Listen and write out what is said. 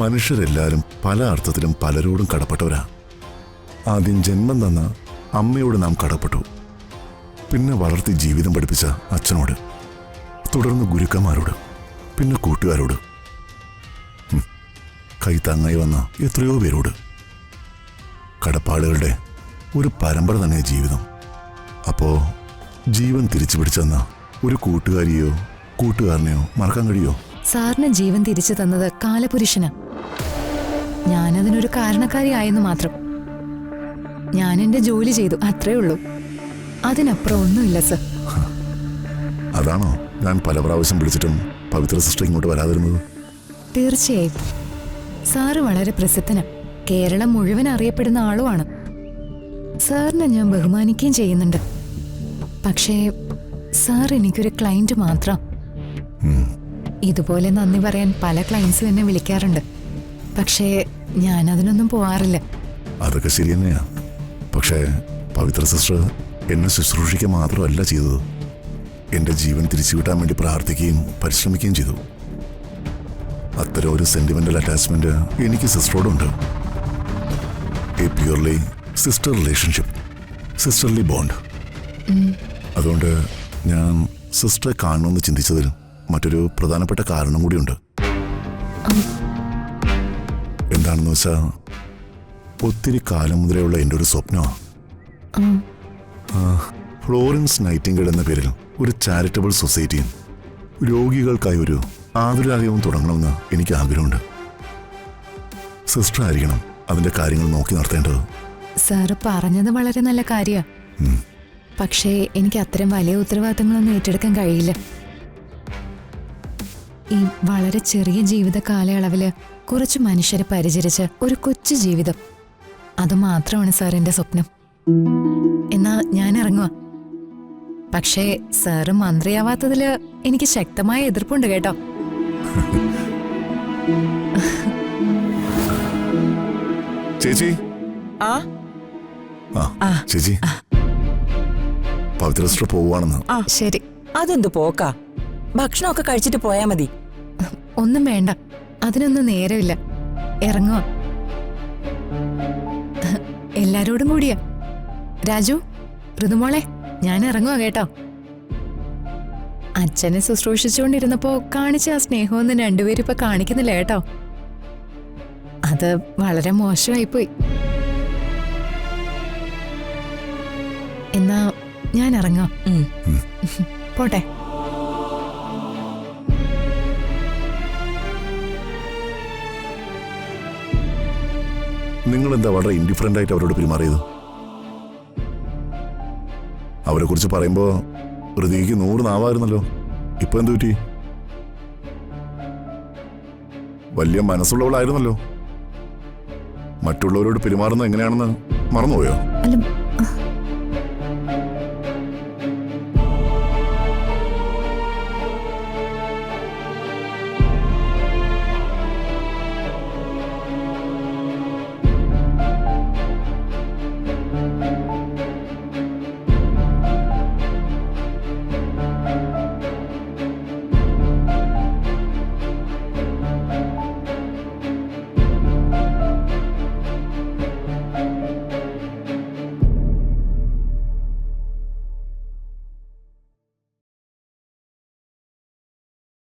മനുഷ്യരെല്ലാവരും പല അർത്ഥത്തിലും പലരോടും കടപ്പെട്ടവരാ. ആദ്യം ജന്മം തന്ന അമ്മയോട് നാം കടപ്പെട്ടു, പിന്നെ വളർത്തി ജീവിതം പഠിപ്പിച്ച അച്ഛനോട്, തുടർന്ന് ഗുരുക്കന്മാരോട്, പിന്നെ കൂട്ടുകാരോട്, കൈത്താങ്ങായി വന്ന എത്രയോ പേരോട്. കടപ്പാടുകളുടെ ഒരു പരമ്പര തന്നെ ജീവിതം. അപ്പോ ജീവൻ തിരിച്ചു പിടിച്ചെന്ന ഒരു കൂട്ടുകാരിയോ കൂട്ടുകാരനെയോ മറക്കാൻ കഴിയോ? സാറിന് ജീവൻ തിരിച്ചു തന്നത് കാലപുരുഷനാ. ഞാനതിനൊരു കാരണക്കാരിയായെന്ന് മാത്രം. ഞാൻ എന്റെ ജോലി ചെയ്തു, അത്രേ ഉള്ളൂ. അതിനപ്പുറം ഒന്നുമില്ല സർ. അതാണോ ഞാൻ പല പ്രാവശ്യം വിളിച്ചിട്ടും പവിത്ര സിസ്റ്റർ ഇങ്ങോട്ട് വരാതിരുന്നത്? തീർച്ചയായും. സാറ് വളരെ പ്രസിദ്ധനാ, കേരളം മുഴുവൻ അറിയപ്പെടുന്ന ആളുമാണ്. സാറിനെ ഞാൻ ബഹുമാനിക്കുകയും ചെയ്യുന്നുണ്ട്. പക്ഷേ സാർ എനിക്കൊരു ക്ലയന്റ് മാത്രം. ഇതുപോലെ നന്ദി പറയാൻ പല ക്ലയൻസും എന്നെ വിളിക്കാറുണ്ട്. പക്ഷേ ഞാൻ അതിനൊന്നും പോവാറില്ല. അതൊക്കെ ശരി തന്നെയാ. പക്ഷേ പവിത്ര സിസ്റ്റർ എന്നെ ശുശ്രൂഷിക്കുക മാത്രമല്ല ചെയ്തത്, എൻ്റെ ജീവൻ തിരിച്ചു കിട്ടാൻ വേണ്ടി പ്രാർത്ഥിക്കുകയും പരിശ്രമിക്കുകയും ചെയ്തു. അത്തരം ഒരു സെന്റിമെന്റൽ അറ്റാച്ച്മെന്റ് എനിക്ക് സിസ്റ്ററോടുണ്ട്. A purely sister relationship, sisterly bond. അതുകൊണ്ട് ഞാൻ സിസ്റ്ററെ കാണണമെന്ന് ചിന്തിച്ചതിൽ മറ്റൊരു പ്രധാനപ്പെട്ട കാരണം കൂടിയുണ്ട്. എന്താണെന്ന് വെച്ചാൽ ഒത്തിരി കാലം മുതലെയുള്ള എൻ്റെ ഒരു സ്വപ്നമാണ് ഫ്ലോറൻസ് നൈറ്റിംഗേൽ എന്ന പേരിൽ ഒരു ചാരിറ്റബിൾ സൊസൈറ്റിയും രോഗികൾക്കായി ഒരു ആതുരാലയവും തുടങ്ങണമെന്ന് എനിക്ക് ആഗ്രഹമുണ്ട്. സിസ്റ്റർ ആയിരിക്കണം അതിൻ്റെ കാര്യങ്ങൾ നോക്കി നടത്തേണ്ടത്. സാറ് പറഞ്ഞത് വളരെ നല്ല കാര്യമാണ്. പക്ഷേ എനിക്ക് അത്തരം വലിയ ഉത്തരവാദിത്തങ്ങളൊന്നും ഏറ്റെടുക്കാൻ കഴിയില്ല. ഈ വളരെ ചെറിയ ജീവിത കാലയളവില് കുറച്ച് മനുഷ്യരെ പരിചരിച്ച് ഒരു കൊച്ചു ജീവിതം, അത് മാത്രമാണ് സാർ എന്റെ സ്വപ്നം. എന്നാ ഞാൻ ഇറങ്ങുക. പക്ഷേ സാറ് മന്ത്രിയാവാത്തതില് എനിക്ക് ശക്തമായ എതിർപ്പുണ്ട് കേട്ടോ. ചേച്ചി ചേച്ചി പവിത്ര സിസ്റ്റർ പോവുകയാണെന്ന്. ശരി. അതെന്തു പോക്കാ? ഭക്ഷണമൊക്കെ കഴിച്ചിട്ട് പോയാ മതി. ഒന്നും വേണ്ട, അതിനൊന്നും നേരമില്ല. ഇറങ്ങുക. എല്ലാരോടും കൂടിയാ. രാജു, ഋതുമോളെ, ഞാൻ ഇറങ്ങുക കേട്ടോ. അച്ഛനെ ശുശ്രൂഷിച്ചുകൊണ്ടിരുന്നപ്പോ കാണിച്ച ആ സ്നേഹമൊന്നും രണ്ടുപേരും ഇപ്പൊ കാണിക്കുന്നില്ല കേട്ടോ. അത് വളരെ മോശമായിപ്പോയി. എന്നാ ഞാൻ ഇറങ്ങാം. പോട്ടെ. നിങ്ങൾ എന്താ വളരെ ഇൻഡിഫറൻ്റ് ആയിട്ട് അവരോട് പെരുമാറിയത്? അവരെ കുറിച്ച് പറയുമ്പോ ഹൃദയക്ക് 100 നാവായിരുന്നല്ലോ. ഇപ്പൊ എന്തു പറ്റി? വലിയ മനസ്സുള്ളവളായിരുന്നല്ലോ. മറ്റുള്ളവരോട് പെരുമാറുന്നത് എങ്ങനെയാണെന്ന് മറന്നുപോയോ? അല്ല,